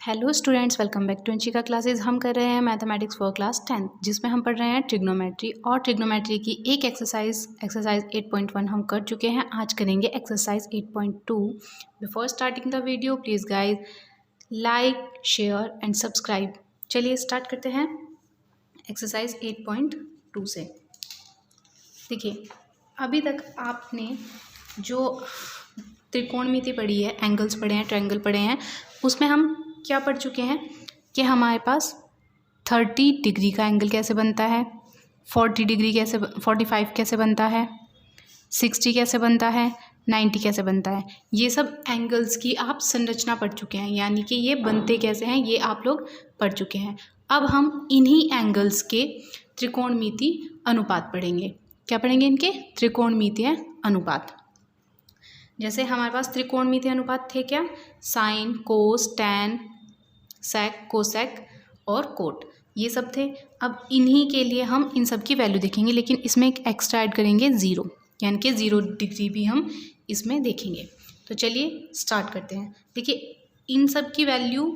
Hello students, welcome back to Anshika classes. हम कर रहे हैं मैथमेटिक्स फॉर क्लास 10 जिसमें हम पढ़ रहे हैं ट्रिग्नोमेट्री और ट्रिग्नोमेट्री की एक एक्सरसाइज 8.1 हम कर चुके हैं। आज करेंगे exercise 8.2। Before starting the video please guys like, share and subscribe. चलिए स्टार्ट करते हैं एक्सरसाइज 8.2 से। देखिए, अभी तक आपने जो त्रिकोणमिति पढ़ी है, एंगल्स पढ़े हैं, ट्रायंगल पढ़े हैं, उसमें हम क्या पढ़ चुके हैं कि हमारे पास 30 डिग्री का एंगल कैसे बनता है, 40 डिग्री कैसे, 45 कैसे बनता है, 60 कैसे बनता है, 90 कैसे बनता है। ये सब एंगल्स की आप संरचना पढ़ चुके हैं, यानी कि ये बनते कैसे हैं ये आप लोग पढ़ चुके हैं। अब हम इन्हीं एंगल्स के त्रिकोणमिति अनुपात पढ़ेंगे। क्या पढ़ेंगे? इनके त्रिकोणमितीय अनुपात। जैसे हमारे पास त्रिकोणमितीय अनुपात थे क्या? साइन, कोस, टैन, सेक, कोसेक और कोट, ये सब थे। अब इन्हीं के लिए हम इन सब की वैल्यू देखेंगे, लेकिन इसमें एक एक्स्ट्रा ऐड करेंगे 0, यानी कि 0 डिग्री भी हम इसमें देखेंगे। तो चलिए स्टार्ट करते हैं। देखिए, इन सब की वैल्यू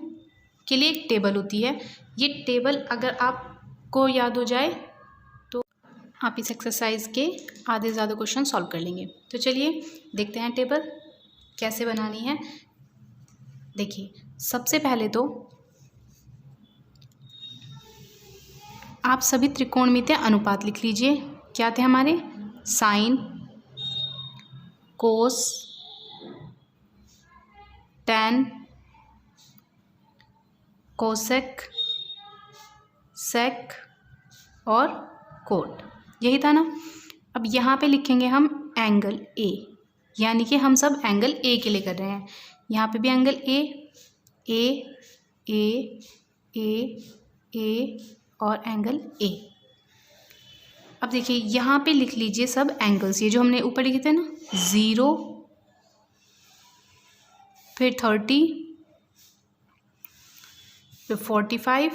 के लिए एक टेबल होती है। ये टेबल अगर आपको याद हो जाए तो आप इस एक्सरसाइज के आधे से ज़्यादा क्वेश्चन सॉल्व कर लेंगे। तो चलिए देखते हैं टेबल कैसे बनानी है। देखिए, सबसे पहले तो आप सभी त्रिकोणमितीय अनुपात लिख लीजिए। क्या थे हमारे? साइन, कोस, टैन, कोसेक, सेक और कोट, यही था ना। अब यहाँ पे लिखेंगे हम एंगल ए, यानी कि हम सब एंगल ए के लिए कर रहे हैं। यहाँ पे भी एंगल ए, ए, ए, ए, ए और एंगल ए। अब देखिए, यहाँ पे लिख लीजिए सब एंगल्स, ये जो हमने ऊपर लिखे थे ना, 0, फिर 30, फिर 45,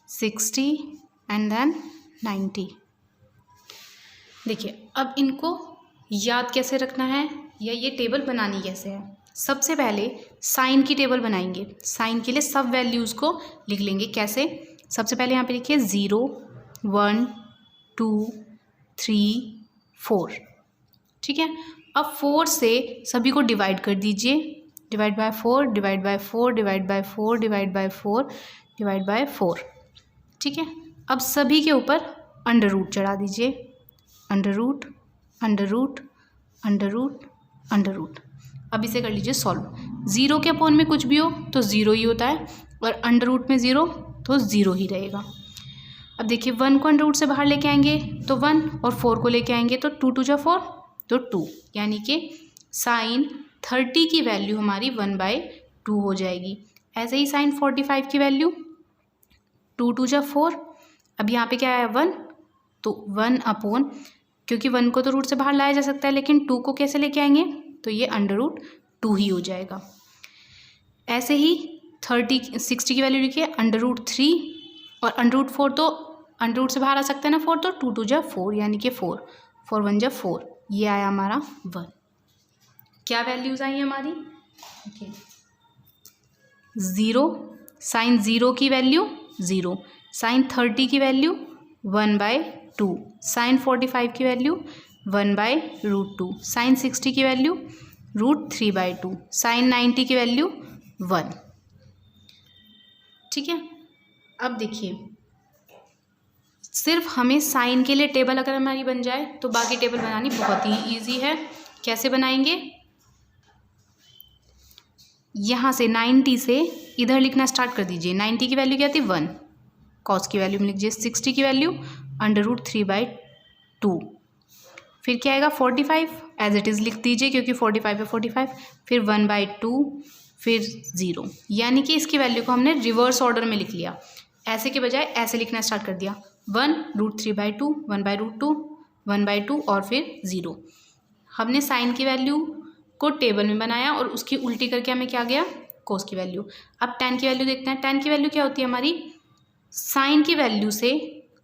60 एंड देन 90। देखिए, अब इनको याद कैसे रखना है या ये टेबल बनानी कैसे है। सबसे पहले साइन की टेबल बनाएंगे। साइन के लिए सब वैल्यूज़ को लिख लेंगे। कैसे? सबसे पहले यहाँ पे लिखिए 0, 1, 2, 3, 4। ठीक है। अब 4 से सभी को डिवाइड कर दीजिए। Divide by 4, divide by 4, divide by 4, divide by 4, divide by 4। ठीक है। अब सभी के ऊपर अंडर रूट चढ़ा दीजिए। Under root, under root, under root, under root. अब इसे कर लीजिए सॉल्व। 0 के अपॉन में कुछ भी हो तो 0 ही होता है, और अंडर रूट में 0 तो 0 ही रहेगा। अब देखिए, 1 को अंडर रूट से बाहर लेके आएंगे तो 1, और 4 को लेके आएंगे तो 2 2 जा 4 तो 2, यानी कि साइन 30 की वैल्यू हमारी 1/2 हो जाएगी। ऐसे ही साइन 45 की वैल्यू 2 2 जा 4। अब यहाँ पे क्या है? 1, तो 1 अपॉन, क्योंकि 1 को तो रूट से बाहर लाया जा सकता है, लेकिन 2 को कैसे लेके आएंगे? तो ये अंडर रूट 2 ही हो जाएगा। ऐसे ही 60 की वैल्यू लिखिए अंडर रूट 3, और अंडर रूट 4 तो अंडर रूट से बाहर आ सकता है ना 4, तो 2 2 जा 4, यानी कि 4, 4 1 जा 4, ये आया हमारा 1। क्या वैल्यूज आई हमारी? देखिए, 0, साइन 0 की वैल्यू 0, साइन 30 की वैल्यू 1/2, साइन 45 की वैल्यू 1/√2, साइन 60 की वैल्यू √3/2, साइन 90 की वैल्यू 1। ठीक है। अब देखिए, सिर्फ हमें साइन के लिए टेबल अगर हमारी बन जाए तो बाकी टेबल बनानी बहुत ही ईजी है। कैसे बनाएंगे? यहाँ से 90 से इधर लिखना स्टार्ट कर दीजिए। 90 की वैल्यू क्या थी? 1, कॉस की वैल्यू में लिख दीजिए 60 की वैल्यू √3/2। फिर क्या आएगा? 45 एज इट इज़ लिख दीजिए, क्योंकि 45 है 45, फिर 1/2, फिर 0, यानी कि इसकी वैल्यू को हमने रिवर्स ऑर्डर में लिख लिया। ऐसे के बजाय ऐसे लिखना स्टार्ट कर दिया। 1 √3/2, 1/√2, 1/2 और फिर 0। हमने साइन की वैल्यू को टेबल में बनाया और उसकी उल्टी करके हमें क्या गया? कोस की वैल्यू। अब टैन की वैल्यू देखते हैं। टैन की वैल्यू क्या होती है हमारी? साइन की वैल्यू से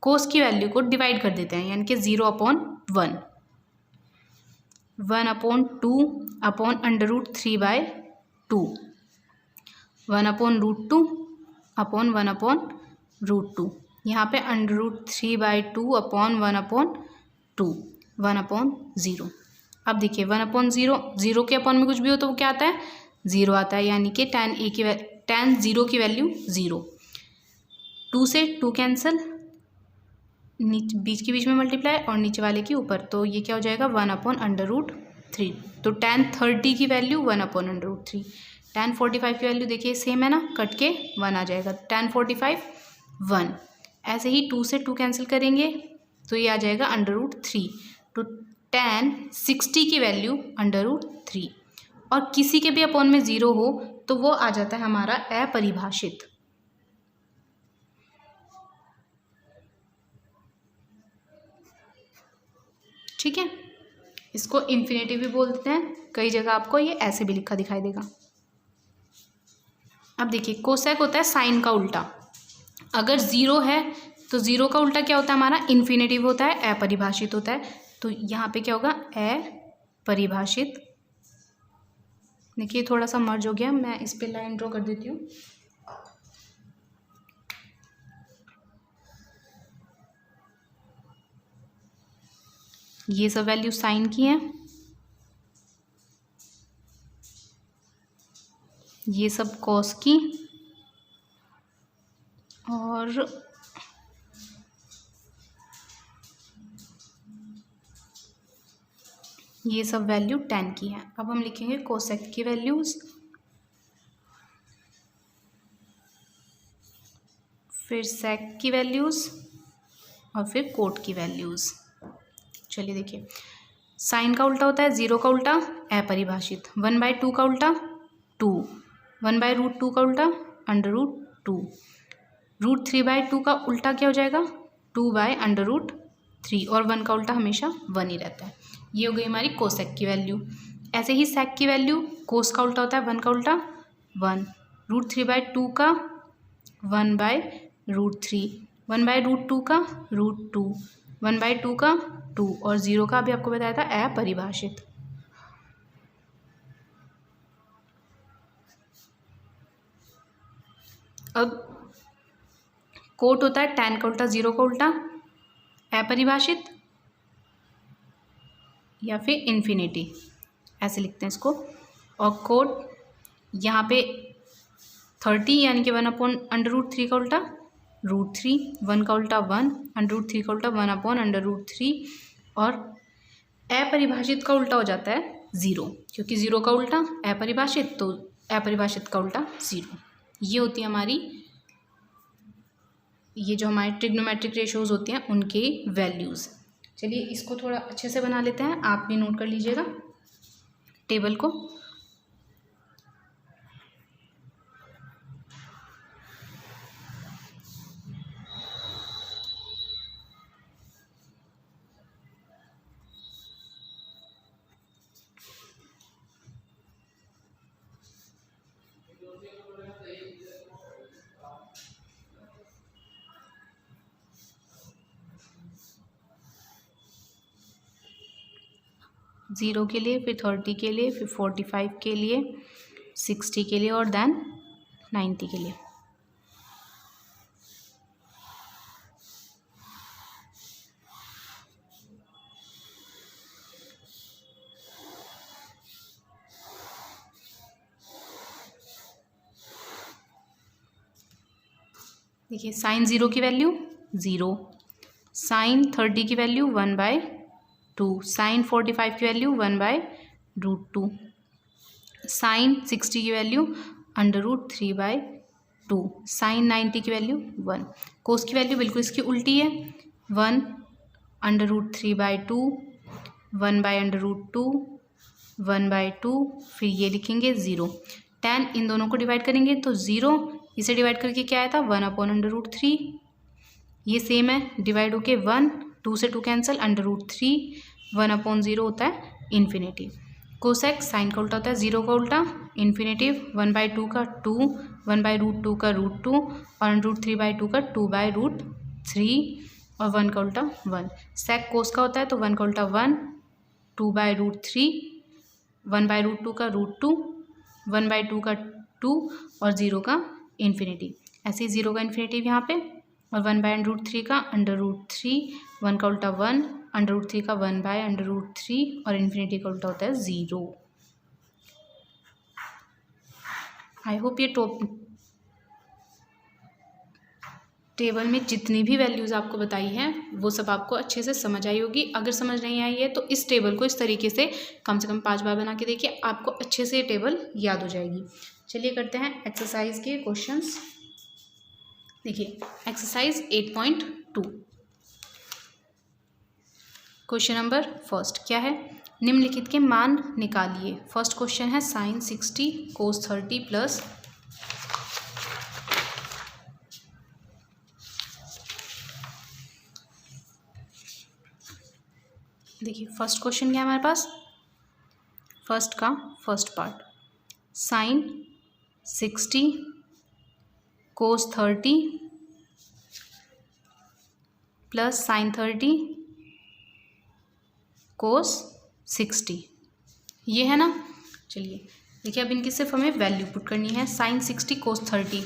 कोस की वैल्यू को डिवाइड कर देते हैं, यानी कि 0/1, 1/2 अपॉन √3/2। 1/√2 अपॉन 1/√2। यहाँ पे √3/2 अपॉन 1/2, 1/0। अब देखिए 1/0, 0 के अपॉन में कुछ भी हो तो वो क्या आता है, 0 आता है, यानी कि tan 0 की वैल्यू 0। 2 से 2 कैंसिल, बीच में मल्टीप्लाई और नीचे वाले के ऊपर, तो ये क्या हो जाएगा 1/√3। तो tan 30 की वैल्यू 1/√3। tan 45 की वैल्यू देखिए सेम है ना, कट के 1 आ जाएगा, tan 45 1। ऐसे ही 2 से 2 कैंसिल करेंगे तो ये आ जाएगा √3। तो tan 60 की वैल्यू √3। और किसी के भी अपॉन में 0 हो तो वो आ जाता है हमारा अपरिभाषित। ठीक है, इसको इन्फिनेटी भी बोलते हैं, कई जगह आपको ये ऐसे भी लिखा दिखाई देगा। अब देखिए कोसेक होता है साइन का उल्टा। अगर 0 है तो 0 का उल्टा क्या होता है हमारा, इन्फिनेटिव होता है, अपरिभाषित होता है। तो यहाँ पे क्या होगा, अपरिभाषित। देखिए थोड़ा सा मर्ज हो गया, मैं इस पे लाइन ड्रॉ कर देती हूँ। ये सब वैल्यू साइन की हैं, ये सब कॉस की, और ये सब वैल्यू tan की है। अब हम लिखेंगे कोसेक की वैल्यूज, फिर सेक की वैल्यूज और फिर कोट की वैल्यूज। चलिए देखिए, साइन का उल्टा होता है 0 का उल्टा अपरिभाषित, 1/2 का उल्टा 2, 1/√2 का उल्टा √2, √3/2 का उल्टा क्या हो जाएगा 2/√3, और 1 का उल्टा हमेशा 1 ही रहता है। ये हो गई हमारी कोसेक की वैल्यू। ऐसे ही सेक की वैल्यू, कोस का उल्टा होता है 1 का उल्टा 1, √3/2 का 1/√3, 1/√2 का √2, 1/2 का 2, और 0 का अभी आपको बताया था अपरिभाषित। अब कोट होता है tan का उल्टा 0 का उल्टा अपरिभाषित या फिर इन्फिनिटी, ऐसे लिखते हैं इसको। और कोट यहाँ पे 30 यानी कि 1/√3 का उल्टा √3, 1 का उल्टा 1, √3 का उल्टा 1/√3, और अपरिभाषित का उल्टा हो जाता है 0, क्योंकि 0 का उल्टा अपरिभाषित, तो अपरिभाषित का उल्टा 0। ये होती है हमारी, ये जो हमारे ट्रिग्नोमेट्रिक रेशियोज होती हैं उनके वैल्यूज़। चलिए इसको थोड़ा अच्छे से बना लेते हैं, आप भी नोट कर लीजिएगा टेबल को। ज़ीरो के लिए, फिर 30 के लिए, फिर 45 के लिए, 60 के लिए, और देन 90 के लिए। देखिए साइन 0 की वैल्यू 0, साइन 30 की वैल्यू 1/2, साइन 45 की वैल्यू 1/√2, साइन 60 की वैल्यू √3/2, साइन 90 की वैल्यू 1। कोस की वैल्यू बिल्कुल इसकी उल्टी है, 1/√3/2, 1/√2, 1/2, फिर ये लिखेंगे 0। tan इन दोनों को डिवाइड करेंगे तो 0, इसे डिवाइड करके क्या आया था 1/√3, ये सेम है, डिवाइड होके 1, 2 से 2 कैंसिल, √3, 1/0 होता है इन्फिनेटिव। कोसेक साइन का उल्टा होता है 0 का उल्टा इन्फिनेटिव, 1/2 का 2, 1/√2 का √2, और √3/2 का 2/√3, और 1 का उल्टा 1। सेक कोस का होता है तो 1 का उल्टा 1, 2/√3, 1/√2 का √2, 1/2 का 2 और 0 का इन्फिनिटी। ऐसे ही 0 का इन्फिनिटी यहाँ पे और 1/√3 का √3, 1 का उल्टा 1, √3 का 1/√3 और इन्फिनिटी का उल्टा होता है 0। आई होप ये टेबल में जितनी भी वैल्यूज़ आपको बताई हैं वो सब आपको अच्छे से समझ आई होगी। अगर समझ नहीं आई है तो इस टेबल को इस तरीके से कम 5 बार बना के देखिए, आपको अच्छे से ये टेबल याद हो जाएगी। चलिए करते हैं एक्सरसाइज के क्वेश्चंस। देखिए एक्सरसाइज 8.2 क्वेश्चन नंबर फर्स्ट क्या है, निम्नलिखित के मान निकालिए। फर्स्ट क्वेश्चन है sin 60 cos 30 प्लस देखिए फर्स्ट क्वेश्चन क्या है हमारे पास, फर्स्ट का first part sin 60 cos 30 plus sin 30 cos 60 ये है ना। चलिए देखिए अब इनकी सिर्फ हमें वैल्यू पुट करनी है। sin 60 cos 30,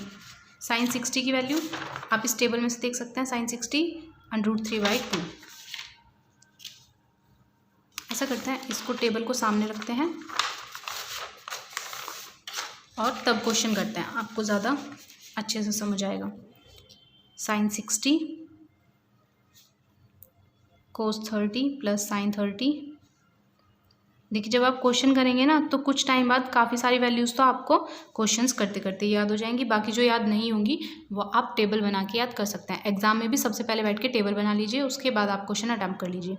sin 60 की वैल्यू आप इस टेबल में से देख सकते हैं, sin 60 √3/2। ऐसा करते हैं, इसको टेबल को सामने रखते हैं और तब क्वेश्चन करते हैं, आपको ज़्यादा अच्छे से समझ आएगा। sin 60 cos 30 plus sin 30। देखिए जब आप क्वेश्चन करेंगे ना तो कुछ टाइम बाद काफ़ी सारी वैल्यूज़ तो आपको क्वेश्चंस करते करते याद हो जाएंगी, बाकी जो याद नहीं होंगी वो आप टेबल बना के याद कर सकते हैं। एग्जाम में भी सबसे पहले बैठ के टेबल बना लीजिए, उसके बाद आप क्वेश्चन अटैम्प्ट कर लीजिए।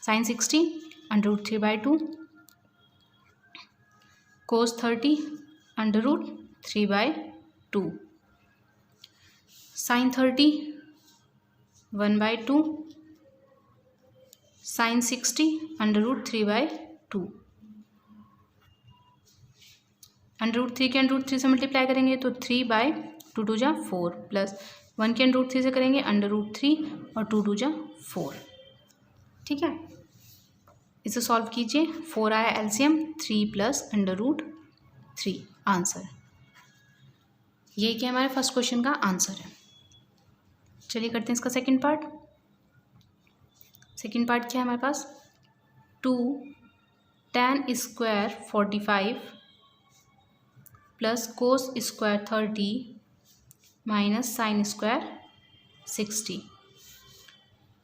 sin 60 √3/2 cos 30 √3/2 sin 30 1/2 sin 60 √3/2। √3 के √3 से मल्टीप्लाई करेंगे तो 3/2 2 जा 4 प्लस 1 के √3 से करेंगे √3 और 2 2 जा 4। ठीक है, इसे सॉल्व कीजिए, 4 आया एलसीएम 3 प्लस √3 आंसर। यही क्या हमारे फर्स्ट क्वेश्चन का आंसर है। चलिए करते हैं इसका सेकंड पार्ट। सेकंड पार्ट क्या है हमारे पास, 2 tan square 45 plus cos square 30 minus sine square 60।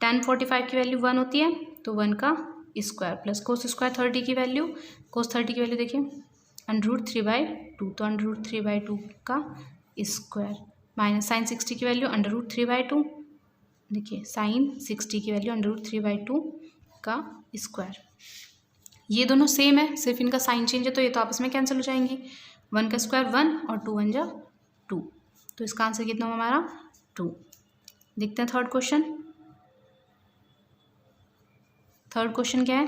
tan 45 की वैल्यू 1 होती है तो 1 का स्क्वायर प्लस कोस स्क्वायर 30 की वैल्यू, कोस 30 की वैल्यू देखिए √3/2 तो √3/2 का स्क्वायर माइनस साइन 60 की वैल्यू √3/2, देखिए साइन 60 की वैल्यू √3/2 का स्क्वायर। ये दोनों सेम है, सिर्फ इनका साइन चेंज है तो ये तो आपस में कैंसिल हो जाएंगी। 1 का स्क्वायर 1 और 2 1 जा 2, तो इसका आंसर कितना हुआ हमारा 2। देखते हैं थर्ड क्वेश्चन। थर्ड क्वेश्चन क्या है,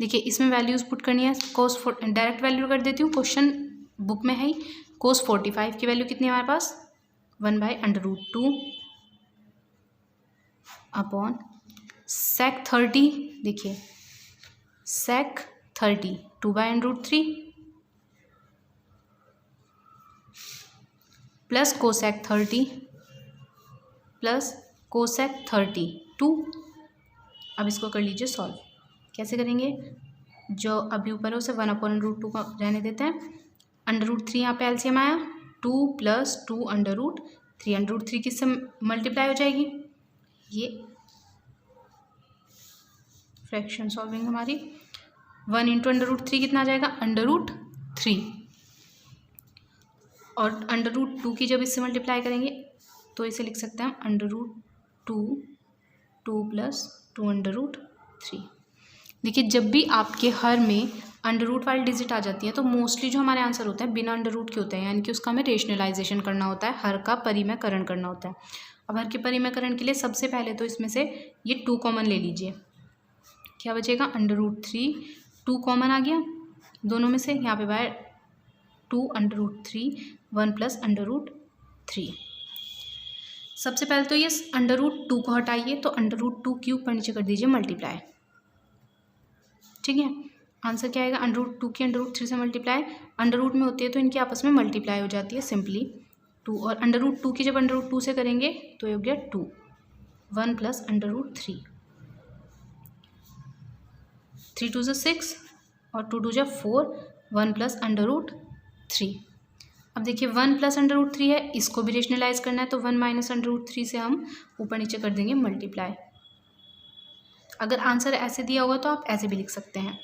देखिए इसमें वैल्यूज पुट करनी है। कोस डायरेक्ट वैल्यू कर देती हूँ, क्वेश्चन बुक में है ही। कोस 45 की वैल्यू कितनी है हमारे पास 1/√2 अपॉन sec 30, देखिए sec 30 2/√3 plus cosec 30 plus cosec 32। अब इसको कर लीजिए सॉल्व। कैसे करेंगे, जो अभी ऊपर है उसे 1/√2 का रहने देते हैं। √3 यहाँ पे एलसीएम आया, 2 प्लस 2 √3, √3 किससे मल्टीप्लाई हो जाएगी, ये फ्रैक्शन सॉल्विंग हमारी। 1 इंटू √3 कितना आ जाएगा √3 और √2 की जब इससे मल्टीप्लाई करेंगे तो इसे लिख सकते हैं हम √2 2 प्लस 2 √3। देखिए जब भी आपके हर में अंडर वाली डिजिट आ जाती है तो मोस्टली जो हमारे आंसर होते हैं बिना अंडर के होते हैं, यानी कि उसका हमें रेशनलाइजेशन करना होता है, हर का परिमयकरण करना होता है। अब हर के परिमयकरण के लिए सबसे पहले तो इसमें से ये 2 कॉमन ले लीजिए, क्या बचेगा √3, 2 कॉमन आ गया दोनों में से, यहाँ पे बाय 2 √3 1 प्लस √3। सबसे पहले तो ये √2 को हटाइए तो √2 क्यूब पर नीचे कर दीजिए मल्टीप्लाई, ठीक है। आंसर क्या आएगा, √2 की √3 से मल्टीप्लाई, अंडर रूट में होती है तो इनकी आपस में मल्टीप्लाई हो जाती है सिंपली 2, और √2 की जब √2 से करेंगे तो ये हो गया 2, 1 प्लस √3, 3 2 6 और 2 2 4, 1 प्लस √3। अब देखिए 1 प्लस √3 है, इसको भी रेशनलाइज करना है तो 1 माइनस √3 से हम ऊपर नीचे कर देंगे मल्टीप्लाई। अगर आंसर ऐसे दिया होगा तो आप ऐसे भी लिख सकते हैं,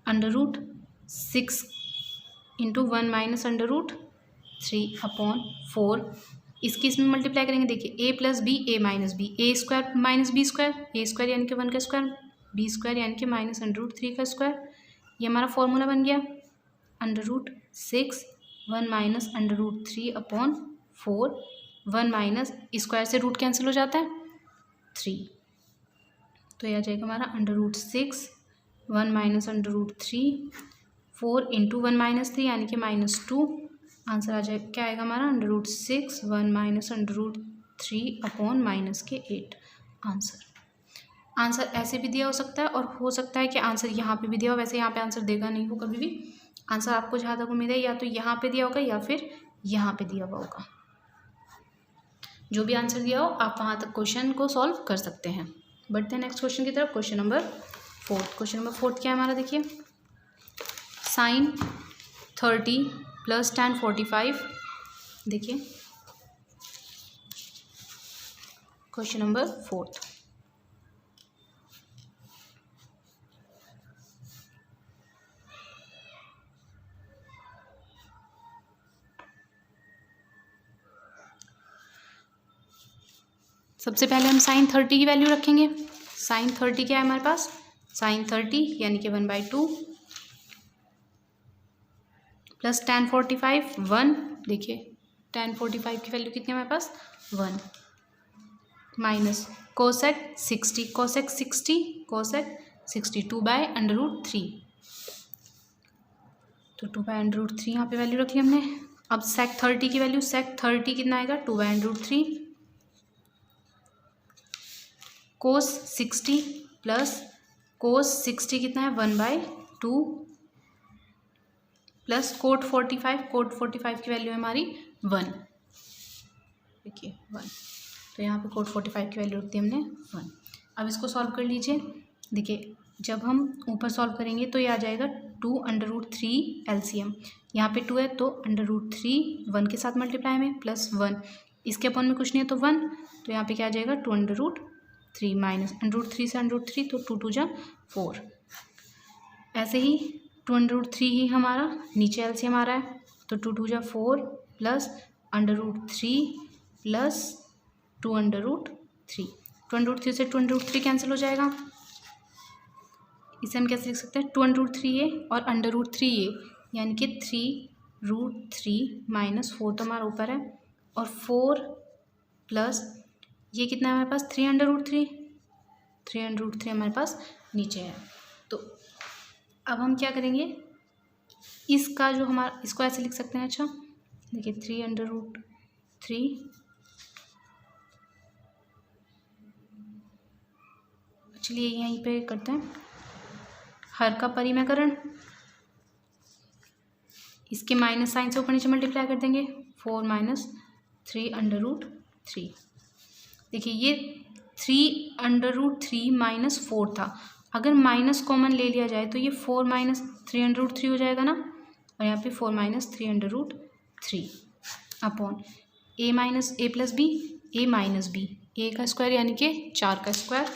√6 इंटू 1 माइनस √3/4, इसकी इसमें मल्टीप्लाई करेंगे। देखिए a plus b a minus b, a square minus b square, a square यानी कि 1 का स्क्वायर, बी स्क्वायर यानी कि माइनस √3 का स्क्वायर, ये हमारा फॉर्मूला बन गया। √6 1 माइनस √3/4, 1 माइनस स्क्वायर से रूट कैंसिल हो जाता है 3, तो यह आ जाएगा हमारा √6 1 माइनस √3, 4 इंटू 1 माइनस 3 यानी कि -2, आंसर आ जाएगा क्या आएगा हमारा, √6 1 माइनस √3/-8 आंसर ऐसे भी दिया हो सकता है और हो सकता है कि आंसर यहाँ पे भी दिया हो। वैसे यहाँ पे आंसर देगा नहीं हो कभी भी, आंसर आपको जहाँ तक उम्मीद है या तो यहाँ पे दिया होगा या फिर यहाँ पे दिया हुआ होगा। जो भी आंसर दिया हो आप वहाँ तक क्वेश्चन को सॉल्व कर सकते हैं। बढ़ते हैं नेक्स्ट क्वेश्चन की तरफ, क्वेश्चन नंबर 4 क्या है हमारा, देखिए sin 30 प्लस tan 45, देखिए क्वेश्चन नंबर 4। सबसे पहले हम sin 30 की वैल्यू रखेंगे। sin 30 क्या है हमारे पास, sin 30 यानी कि 1/2 प्लस tan 45 1, देखिए tan 45 की वैल्यू कितनी है हमारे पास 1, माइनस कोसेक 60 2/√3, तो 2/√3 यहाँ पे वैल्यू रखी हमने। अब sec 30 की वैल्यू, sec 30 कितना आएगा 2/√3, cos 60 प्लस cos 60 कितना है 1/2 प्लस cot 45 की वैल्यू है हमारी 1, देखिए 1, तो यहाँ पे cot 45 की वैल्यू रखती है हमने 1। अब इसको सॉल्व कर लीजिए। देखिए जब हम ऊपर सॉल्व करेंगे तो ये आ जाएगा 2/3 LCM, यहाँ पे 2 है तो √3 1 के साथ मल्टीप्लाई में प्लस 1, इसके अपन में कुछ नहीं है तो 1, तो यहाँ पे क्या आ जाएगा 2/3 माइनस √3 से √3 तो 2 2 जा 4, ऐसे ही 2/3 ही हमारा नीचे LCM आ रहा है तो 2 2 जा 4 प्लस √3 प्लस 2/3, 2/3 से 2/3 कैंसिल हो जाएगा। इसे हम कैसे लिख सकते हैं 2/3a और √3a यानी कि 3√3 माइनस 4 तो हमारा ऊपर है और 4 प्लस ये कितना है हमारे पास 3√3 हमारे पास नीचे है। तो अब हम क्या करेंगे, इसका जो हमारा, इसको ऐसे लिख सकते हैं, अच्छा देखिए 3√3, चलिए यहीं पे करते हैं हर का परिमेयकरण, इसके माइनस साइन से ऊपर नीचे मल्टीप्लाई कर देंगे 4 माइनस 3/3, देखिए ये 3/3 माइनस 4 था, अगर माइनस कॉमन ले लिया जाए तो ये 4 माइनस 3/3 हो जाएगा ना, और यहाँ पे 4 minus 3/3 upon a minus a plus b, a minus b, a का स्क्वायर यानी कि 4 का स्क्वायर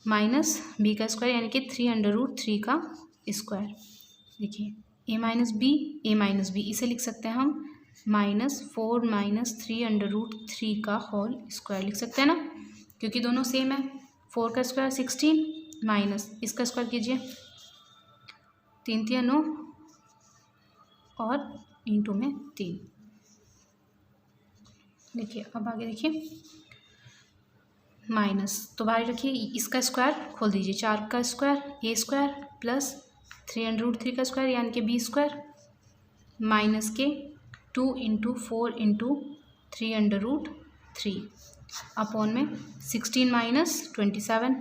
माइनस b का स्क्वायर यानी कि 3/3 का स्क्वायर, देखिए a माइनस बी, इसे लिख सकते हैं हम -4 माइनस 3/3 का होल स्क्वायर लिख सकते हैं ना, क्योंकि दोनों सेम है। 4 का स्क्वायर 16 माइनस इसका स्क्वायर कीजिए 3 3 9 और इंटू में 3, देखिए अब आगे देखिए माइनस, तो बाहर रखिए इसका स्क्वायर खोल दीजिए 4 का स्क्वायर a स्क्वायर प्लस 3/3 का स्क्वायर यानी कि b स्क्वायर माइनस के 2 इंटू 4 इंटू 3/3 अपॉन में 16 माइनस 27,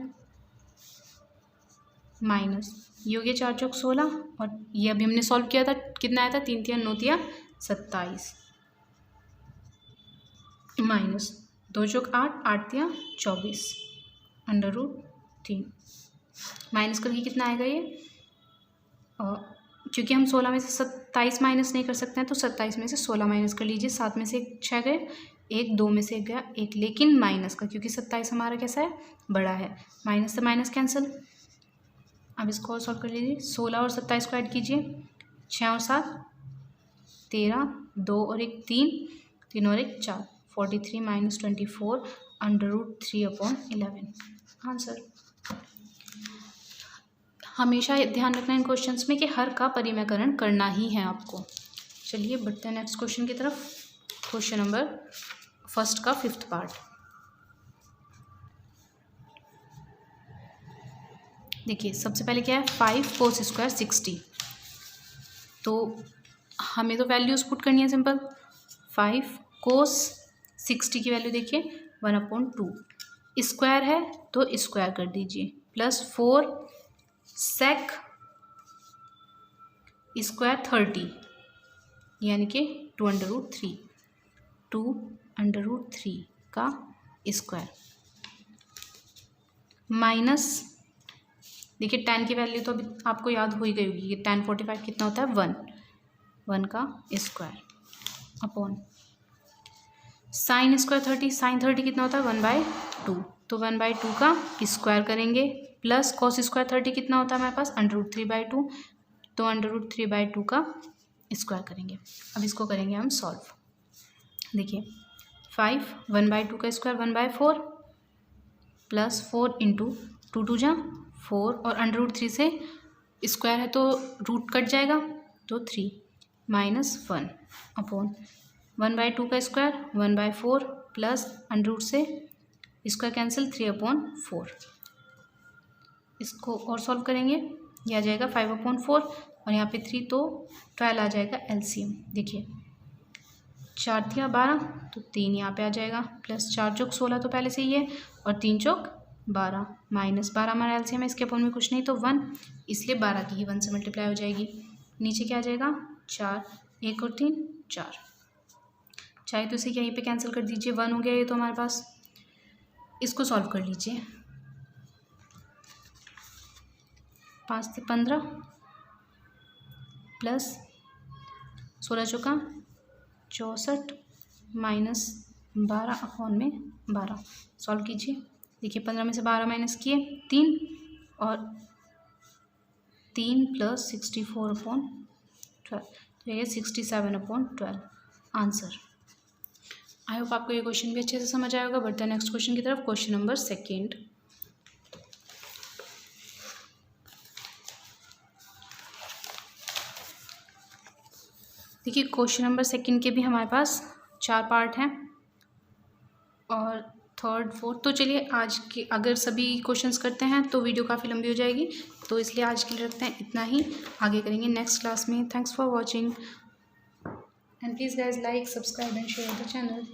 माइनस ये हो गया 4 चौक 16 और ये अभी हमने सॉल्व किया था, कितना आया था 3 तिया 9 तिया 27 माइनस 2 चौक 8 8 तिया 24 अंडर रूट 3 माइनस करके कितना आएगा ये, क्योंकि हम 16 में से 27 माइनस नहीं कर सकते हैं तो 27 में से 16 माइनस कर लीजिए। 7 में से 6 गए, 1 2 में से 1 गया 1, लेकिन माइनस का, क्योंकि 27 हमारा कैसा है, बड़ा है, माइनस से माइनस कैंसिल। अब इसको और सॉल्व कर लीजिए। 16 और 27 को ऐड कीजिए, 6 और 7 13, 2 और 1 3, 3 और 1 4, 43 माइनस 24 अंडर रूट 3/11 आंसर। हमेशा ध्यान रखना इन क्वेश्चंस में कि हर का परिमेयकरण करना ही है आपको। चलिए बढ़ते हैं नेक्स्ट क्वेश्चन की तरफ। क्वेश्चन नंबर फर्स्ट का 5th पार्ट। देखिए सबसे पहले क्या है, 5 cos स्क्वायर 60, तो हमें तो वैल्यूज पुट करनी है सिंपल। 5 cos 60 की वैल्यू देखिए 1/2, स्क्वायर है तो स्क्वायर कर दीजिए, प्लस 4 sec स्क्वायर 30 यानी कि 2/3, 2/3 का स्क्वायर, माइनस देखिए tan की वैल्यू तो अभी आपको याद हो ही गई होगी कि tan 45 कितना होता है 1 का square upon sine square 30, sine 30 कितना होता है 1/2, तो 1/2 का स्क्वायर करेंगे, प्लस कॉस स्क्वायर 30 कितना होता है हमारे पास √3/2, तो √3/2 का स्क्वायर करेंगे। अब इसको करेंगे हम सॉल्व। देखिए 5 1/2 का स्क्वायर 1/4 प्लस 4 इंटू 2 2 जा 4 और √3 से स्क्वायर है तो रूट कट जाएगा तो 3 माइनस 1 अपॉन 1/2 का स्क्वायर 1/4 प्लस √ से स्क्वायर कैंसिल 3/4। इसको और सॉल्व करेंगे, ये आ जाएगा 5/4 और यहाँ पे 3 तो 12 आ जाएगा एलसीएम। देखिए 4 तिया 12 तो 3 यहाँ पे आ जाएगा, प्लस 4 चौक 16 तो पहले से ही है और 3 चौक 12 माइनस 12 हमारा एलसीएम है, इसके अपॉन में कुछ नहीं तो 1, इसलिए 12 की ही 1 से मल्टीप्लाई हो जाएगी। नीचे क्या आ जाएगा 4, 1 और 3 4, चाहे तो इसे यहीं पे कैंसिल कर दीजिए, 1 हो गया ये तो हमारे पास। इसको सॉल्व कर लीजिए, 5 से 15 प्लस 16 चौका 64 माइनस 12 अपॉन में 12, सॉल्व कीजिए। देखिए 15 में से 12 माइनस किए 3 और 3 प्लस 64/12, तो ये 67/12 आंसर। आई होप आपको ये क्वेश्चन भी अच्छे से समझ आया होगा। बढ़ते हैं नेक्स्ट क्वेश्चन की तरफ। Question number 2। देखिए क्वेश्चन नंबर 2 के भी हमारे पास 4 पार्ट हैं और 3rd 4th, तो चलिए आज के अगर सभी क्वेश्चंस करते हैं तो वीडियो काफ़ी लंबी हो जाएगी, तो इसलिए आज के लिए रखते हैं इतना ही, आगे करेंगे नेक्स्ट क्लास में। Thanks for watching and please guys like subscribe and share the channel.